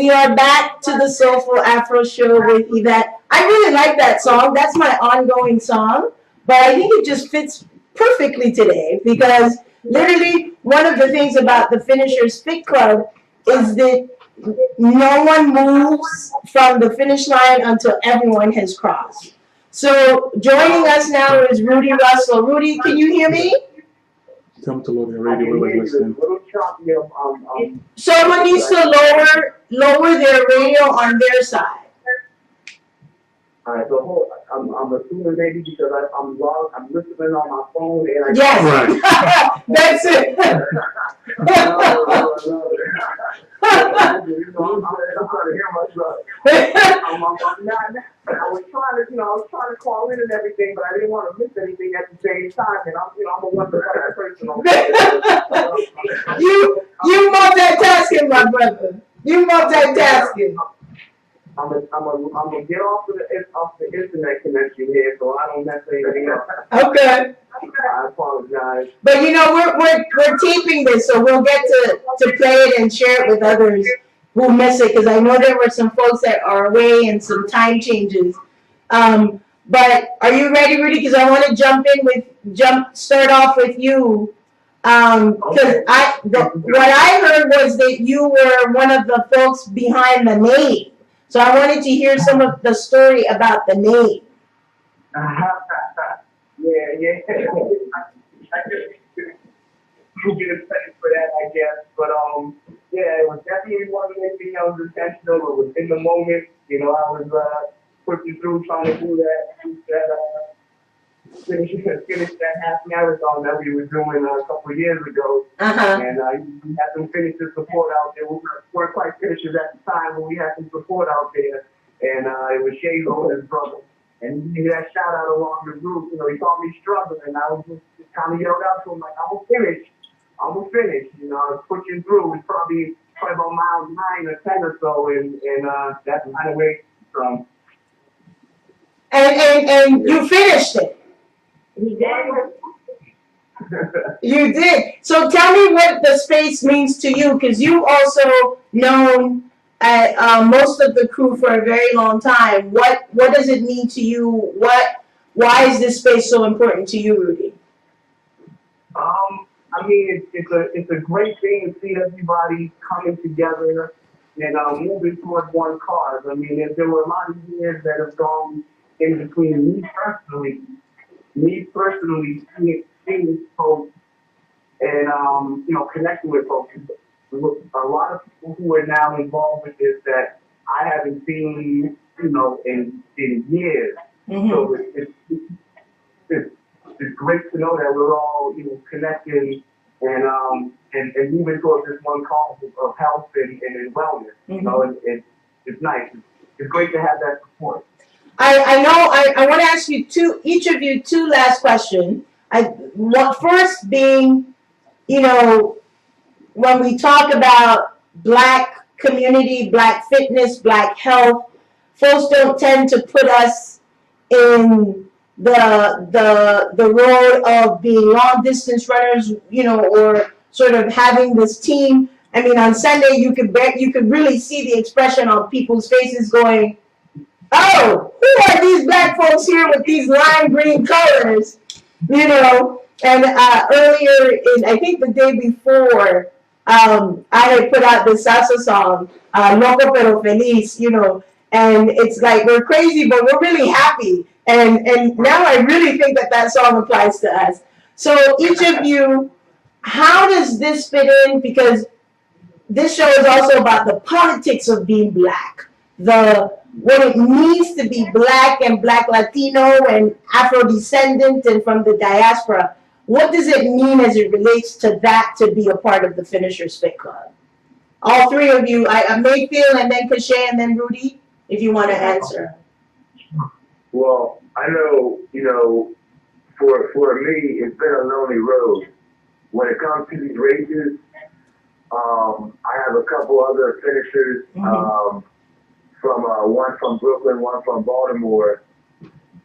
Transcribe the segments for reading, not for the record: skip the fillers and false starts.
We are back to the Soulful Afro show with Yvette. I really like that song. That's my ongoing song, but I think it just fits perfectly today because literally one of the things about the Finishers Fit Club is that no one moves from the finish line until everyone has crossed. So joining us now is Rudy Russell. Rudy, can you hear me? Come to load the radio. We're listening. Someone needs to lower their radio on their side. All right, so I'm assuming maybe because I'm logged, I'm listening on my phone and I yes, right. That's it. I'm trying to hear myself. I was trying to call in and everything, but I didn't want to miss anything at the same time. And I'm a wonderful person. You multitasking, my brother. You multitasking. I'm gonna get off the internet connection here, so I don't mess anything up. Okay. I apologize. But we're taping this, so we'll get to play it and share it with others who miss it, because I know there were some folks that are away and some time changes. But are you ready, Rudy? Because I want to start off with you. Because what I heard was that you were one of the folks behind the name. So I wanted to hear some of the story about the name. Yeah. I just get excited for that, I guess. But yeah, it was definitely one of the things I was intentional. It was in the moment. I was pushing through, trying to do that. Finish that half marathon that we were doing a couple of years ago. Uh-huh. And we had some finishers support out there. We weren't quite finishers at the time, but we had some support out there. And it was Shazo and his brother. And he gave that shout out along the group. He saw me struggling, and I was just kind of yelled out to him, like, I'm going to finish. I was pushing through. It was probably about mile 9 or 10 or so, and that's kind of where it came from. And you finished it. He did. You did. So tell me what the space means to you, because you also known most of the crew for a very long time. What does it mean to you? Why is this space so important to you, Rudy? I mean, it's a great thing to see everybody coming together and moving towards one cause. I mean, there were a lot of years that have gone in between me personally seeing folks and connecting with folks. A lot of people who are now involved with this that I haven't seen, in years. Mm-hmm. So it's great to know that we're all, connecting and moving towards this one cause of health and wellness. Mm-hmm. It's nice. It's great to have that support. I know. I want to ask you each of you two last questions. First being, when we talk about Black community, Black fitness, Black health, folks don't tend to put us in the role of being long distance runners, or sort of having this team. I mean, on Sunday you could really see the expression on people's faces going, "Oh, who are these Black folks here with these lime green colors?" And earlier I think the day before, I had put out the salsa song, Loco Pero Feliz, and it's like we're crazy, but we're really happy. And now I really think that song applies to us. So each of you, how does this fit in? Because this show is also about the politics of being Black, what it means to be Black and Black Latino and Afro-descendant and from the diaspora. What does it mean as it relates to that to be a part of the Finishers Fit Club? All three of you, Mayfield and then Cachet and then Rudy, if you want to answer. Well, I know, for me, it's been a lonely road. When it comes to these races, I have a couple other finishers, Mm-hmm. One from Brooklyn, one from Baltimore,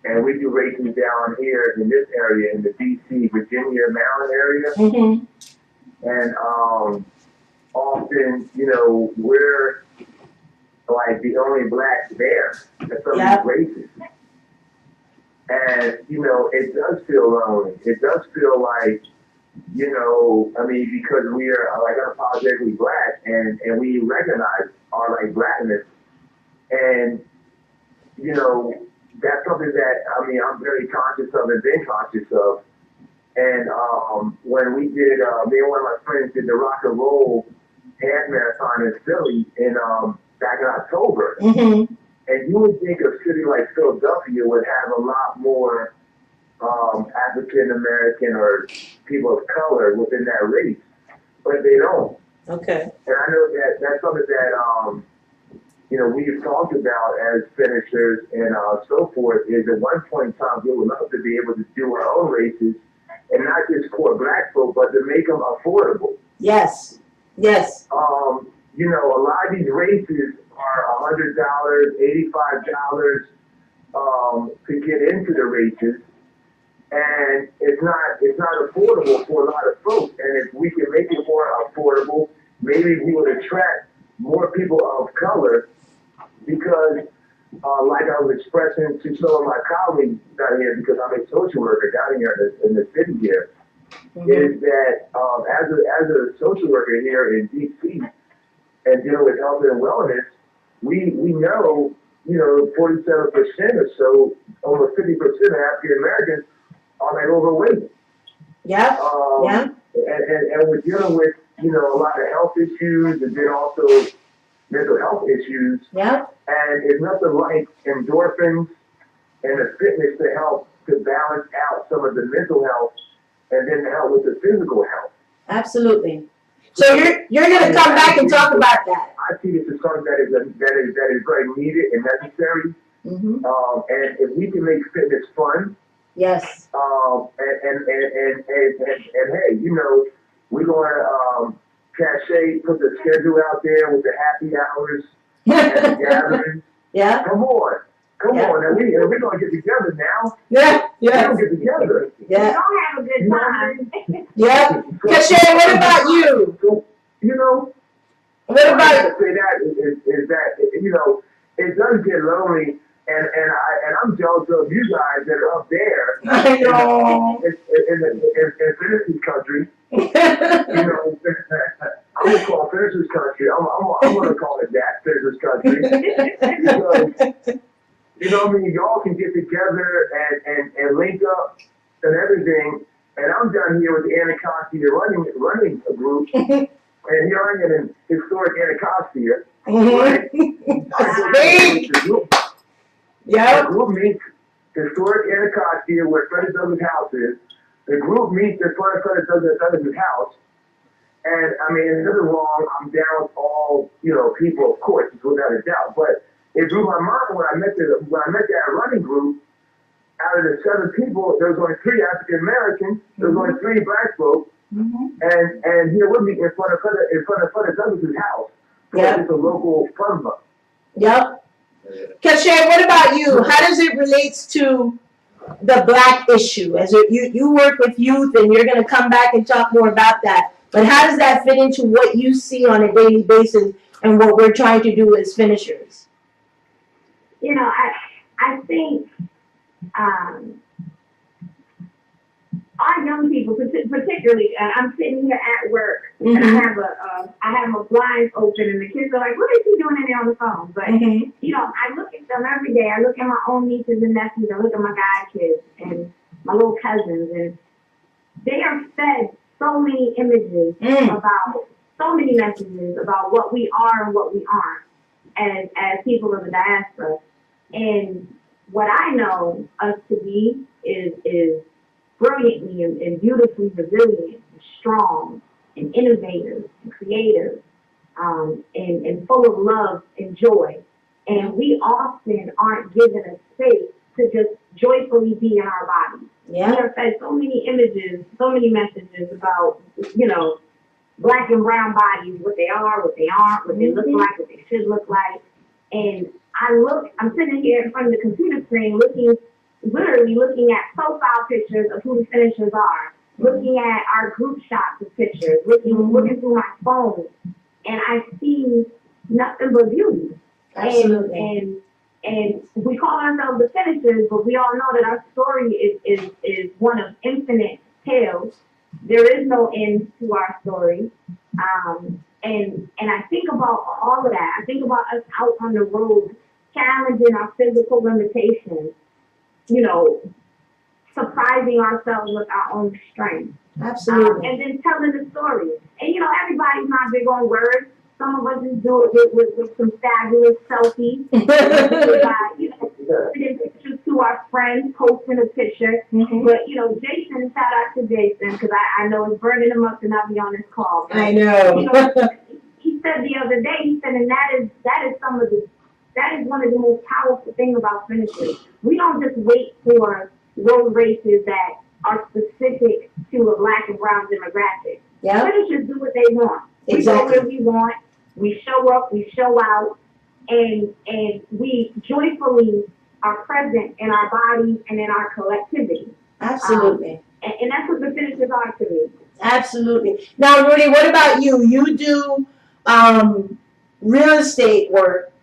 and we do races down here in this area, in the D.C., Virginia, Maryland area. Mm-hmm. And often, we're like the only blacks there at some Yep. of these races. And, you know, it does feel lonely. It does feel like, you know, I mean, because we are like unapologetically black and we recognize our like blackness. And, you know, that's something that, I mean, I'm very conscious of and been conscious of. And when we did, me and one of my friends did the rock and roll half marathon in Philly in back in October. Mm-hmm. And you would think a city like Philadelphia would have a lot more African American or people of color within that race, but they don't. Okay. And I know that that's something that you know we've talked about as finishers and so forth. Is at one point in time we would love to be able to do our own races and not just core black folk, but to make them affordable. Yes. Yes. You know, a lot of these races are $100, $85 to get into the races, and it's not affordable for a lot of folks. And if we can make it more affordable, maybe we would attract more people of color because, like I was expressing to some of my colleagues down here, because I'm a social worker down here in the city here, is that as a social worker here in DC and dealing with health and wellness, we know, you know, 47% or so, almost 50% of African Americans are like overweight. Yeah. Yeah. And we're dealing with, you know, a lot of health issues and then also mental health issues. Yeah. And it's nothing like endorphins and the fitness to help to balance out some of the mental health and then to help with the physical health. Absolutely. So you're gonna come back and talk about that. I see this as something that is very needed and necessary. Mm-hmm. And if we can make fitness fun, Yes. and hey, you know, we're going to put the schedule out there with the happy hours and the gatherings. Yeah. Come on. Yeah. And we're going to get together now. Yeah. We're Yeah. going to get together. Yeah. Don't have a good time. Yeah. Kashay, what about you? So, you know, What I about have to say that is that, you know, it does get lonely. And I'm jealous of you guys that are up there I know. in Finishers country. You know, I'm gonna call it Finishers country. I'm gonna call it that Finishers country. Because, you know, what I mean, y'all can get together and link up and everything. And I'm down here with the Anacostia running group, and here I am in historic Anacostia. Right? Big. Yeah. The group meets historic Anacostia where Frederick Douglass' house is. The group meets in front of Frederick Douglass' house. And I mean, it's nothing wrong. I'm down with all, you know, people, of course, without a doubt. But it blew my mind when I met that running group. Out of the 7 people, there was only 3 African Americans. There was only 3 black folks. And here with me in front of Frederick Douglass' house. Yeah. It's a local fun club. Yep. Kashay, what about you? How does it relate to the black issue? As you work with youth, and you're going to come back and talk more about that. But how does that fit into what you see on a daily basis and what we're trying to do as finishers? You know, I think our young people, particularly, I'm sitting here at work, and I have my blinds open, and the kids are like, "What is he doing in there on the phone?" But you know, I look at them every day. I look at my own nieces and nephews. I look at my godkids and my little cousins, and they are fed so many images about so many messages about what we are and what we aren't as people of the diaspora. And what I know us to be is brilliantly and beautifully resilient and strong and innovative and creative and full of love and joy. And we often aren't given a space to just joyfully be in our bodies. Yeah. We are fed so many images, so many messages about, you know, black and brown bodies, what they are, what they aren't, what they look like, what they should look like. And I'm sitting here in front of the computer screen literally looking at profile pictures of who the finishers are, looking at our group shots of pictures, looking through my phone, and I see nothing but beauty. Absolutely. And we call ourselves the finishers, but we all know that our story is one of infinite tales. There is no end to our story. And I think about all of that. I think about us out on the road, challenging our physical limitations, you know, surprising ourselves with our own strength. Absolutely. And then telling the story. And you know, everybody's not big on words. Some of us just do it with some fabulous selfies. By, you know, sending pictures to our friends, posting a picture. Mhm. But you know, Jason, shout out to Jason because I know it's burning him up to not be on this call. But, I know. you know, he said the other day, he said, and that is one of the most powerful things about finishers. We don't just wait for road races that are specific to a black and brown demographic. Yeah. Finishers do what they want. Exactly. We go where we want. We show up. We show out, and we joyfully are present in our bodies and in our collectivity. Absolutely. And that's what the finishers are to me. Absolutely. Now, Rudy, what about you? You do real estate work,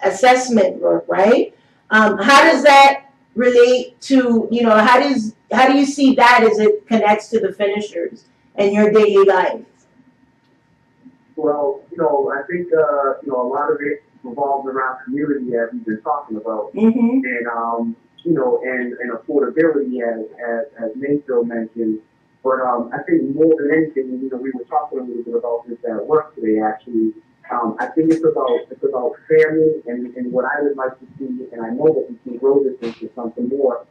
assessment work, right? How does that relate to, you know, how do you see that as it connects to the finishers and your daily life? Well, you know, I think, you know, a lot of it revolves around community as we've been talking about. Mm-hmm. And, you know, and affordability as Mayfield mentioned. But I think more than anything, you know, we were talking a little bit about this at work today, actually. I think it's about family and what I would like to see, and I know that we can grow this into something more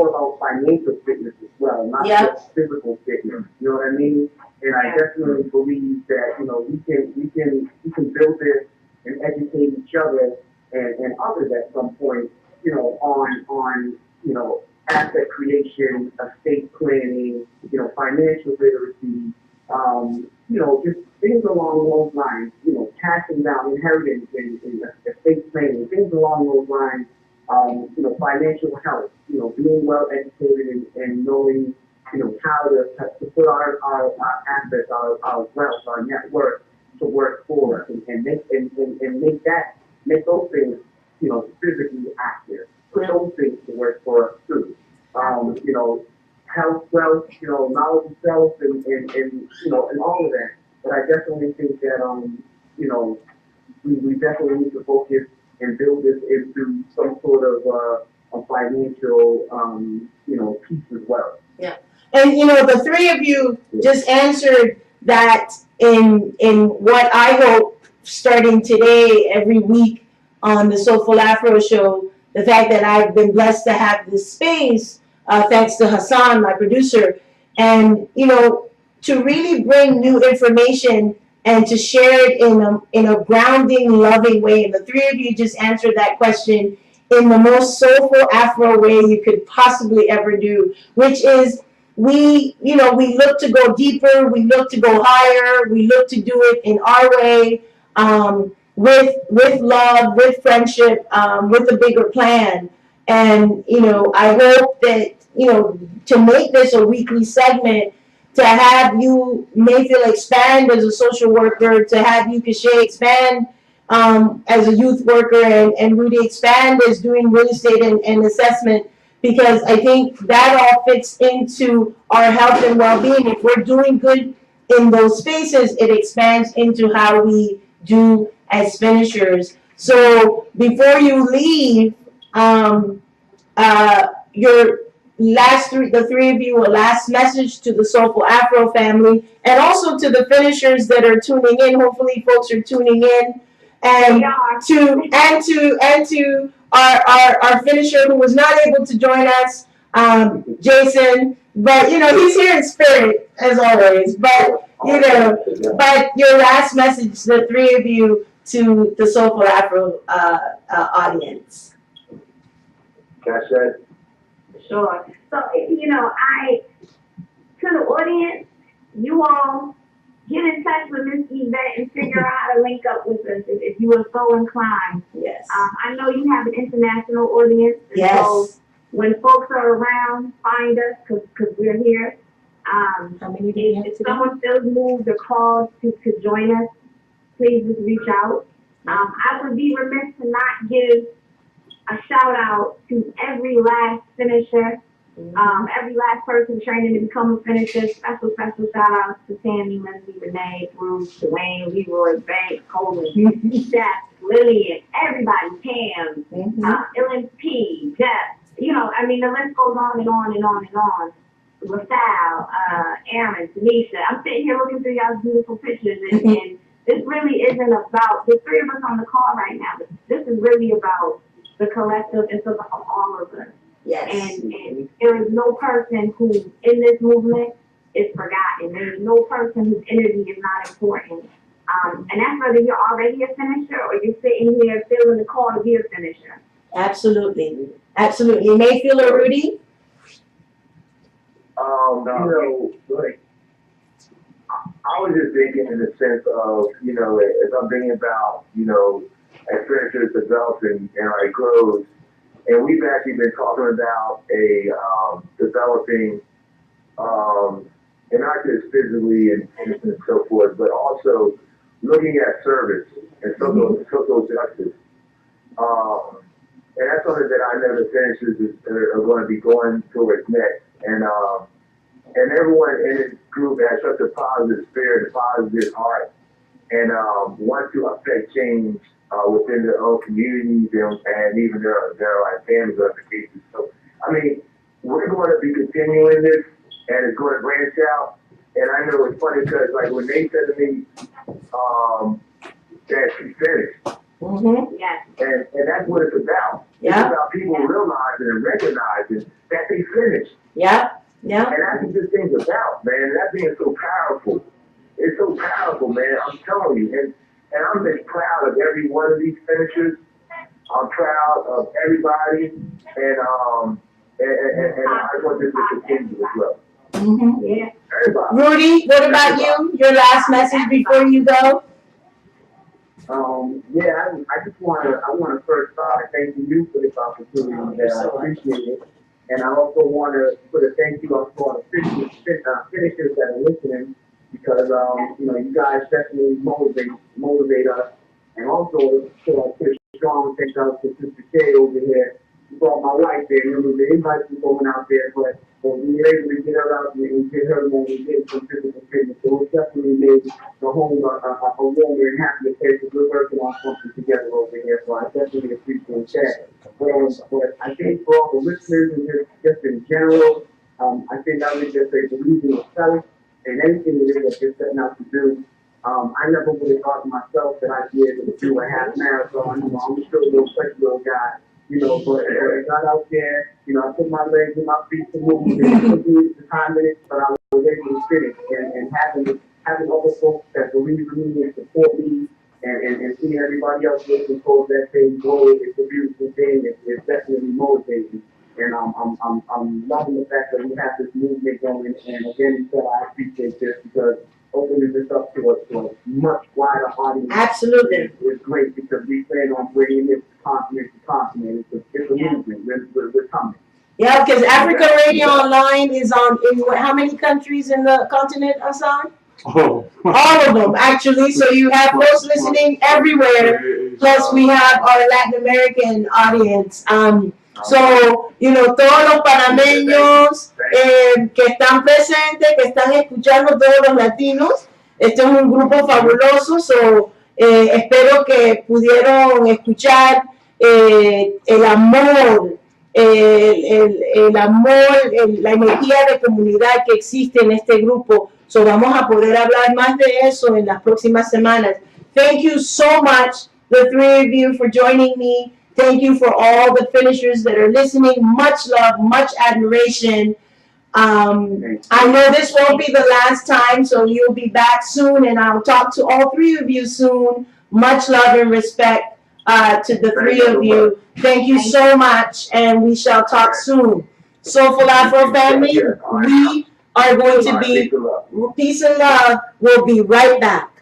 about financial fitness as well, not just physical fitness. You know what I mean? And I definitely believe that, you know, we can build this and educate each other and others at some point, you know, on you know, asset creation, estate planning, you know, financial literacy, you know, just things along those lines, you know, passing down inheritance and estate planning, things along those lines, you know, financial health, you know, being well educated and knowing, you know, how to put our assets, our wealth, our net worth to work for us and make those things, you know, physically active. Put those things to work for us too. You know, health, wealth, you know, knowledge of self and you know, and all of that. But I definitely think that you know, we definitely need to focus and build this into some sort of a financial you know, piece as well. Yeah. And you know, the three of you just answered that in what I hope starting today, every week on the Soulful Afro show, the fact that I've been blessed to have this space, thanks to Hassan, my producer, and you know, to really bring new information and to share it in a grounding, loving way. And the three of you just answered that question in the most soulful Afro way you could possibly ever do, which is we look to go deeper, we look to go higher, we look to do it in our way, with love, with friendship, with a bigger plan. And you know, I hope that, you know, to make this a weekly segment, to have you, Mayfield, expand as a social worker, to have you, Cachet, expand as a youth worker, and Rudy expand as doing real estate and assessment, because I think that all fits into our health and well-being. If we're doing good in those spaces, it expands into how we do as finishers. So before you leave, your the three of you, a last message to the Soulful Afro family, and also to the finishers that are tuning in. Hopefully, folks are tuning in, and to our finisher who was not able to join us, Jason. But you know, he's here in spirit as always. But you know, but your last message, the three of you, to the Soulful Afro audience. Cash. Sure. So, you know, to the audience, you all get in touch with Miss Yvette and figure out how to link up with us if you are so inclined. Yes. I know you have an international audience. Yes. So when folks are around, find us because we're here. How many do you have if today? someone feels moved or called to join us, please just reach out. I would be remiss to not give a shout out to every last finisher, every last person training to become a finisher. Special shout outs to Tammy, Lindsay, Renee, Bruce, Dwayne, Leroy, Banks, Coleman, Steph, Lillian, everybody, Pam, Ellen P, Jeff. You know, I mean, the list goes on and on and on and on. LaSalle, Aaron, Tanisha. I'm sitting here looking through y'all's beautiful pictures, and this really isn't about the three of us on the call right now. But this is really about the collective. It's about all of us. Yes. And there is no person who in this movement is forgotten. There is no person whose energy is not important. And that's whether you're already a finisher or you're sitting here feeling the call to be a finisher. Absolutely. Absolutely. Mayfield or Rudy? Like, I was just thinking in the sense of, as I'm thinking about, as finishers developing and our grows, and we've actually been talking about developing, and not just physically and so forth, but also looking at service and social justice. And that's something that I know the finishers are going to be going towards next. And everyone in this group has such a positive spirit, a positive heart, and want to affect change within their own communities and even their families or cases. So, I mean, we're going to be continuing this, and it's going to branch out. And I know it's funny because, like, when they said to me that she finished, Yes. and that's what it's about. Yeah. It's about people realizing and recognizing that they finished. Yeah. Yeah. And that's what this thing's about, man. That being so powerful. It's so powerful, man. I'm telling you. And I'm just proud of every one of these finishers. I'm proud of everybody. And I want this to continue as well. Yeah. Everybody. Rudy, what about you? Your last message before you go? I just want to first start thanking you for this opportunity. I appreciate it. And I also want to put a thank you out to all the finishers that are listening, because you guys definitely motivate us, and also to put a strong thanks out to Sister K over here. She brought my wife there. Remember, the invites were going out there, but we were able to get her out there and get her when we did some physical fitness. So it definitely made the home a warmer and happier place, because we're working on something together over here. So I definitely appreciate that. But I think for all the listeners and just in general, I think I would just say believe in yourself and anything it is that you're setting out to do. I never would have thought myself that I'd be able to do a half marathon. I'm still a little quick little guy, but I got out there, I put my legs and my feet to move. It took me the time minutes, but I was able to finish. And having other folks that believe in me and support me, and seeing everybody else working towards that same goal, it's a beautiful thing. It's definitely motivating. And I'm loving the fact that we have this movement going. And again, I appreciate this, because opening this up to a much wider audience. Absolutely. Is great, because we plan on bringing this continent to continent. It's a movement. We're coming. Yeah, because Africa Radio Online is in how many countries in the continent, Hassan? Oh. All of them, actually. So you have folks listening everywhere. Plus, we have our Latin American audience. So, todos los panameños que están presentes, que están escuchando, todos los latinos. Este es un grupo fabuloso. So, espero que pudieron escuchar el amor, la energía de comunidad que existe en este grupo. So vamos a poder hablar más de eso en las próximas semanas. Thank you so much, the three of you, for joining me. Thank you for all the finishers that are listening. Much love, much admiration. I know this won't be the last time, so you'll be back soon, and I'll talk to all three of you soon. Much love and respect to the three of you. Thank you so much, and we shall talk soon. Soulful Afro family, we are going to be, peace and love. We'll be right back.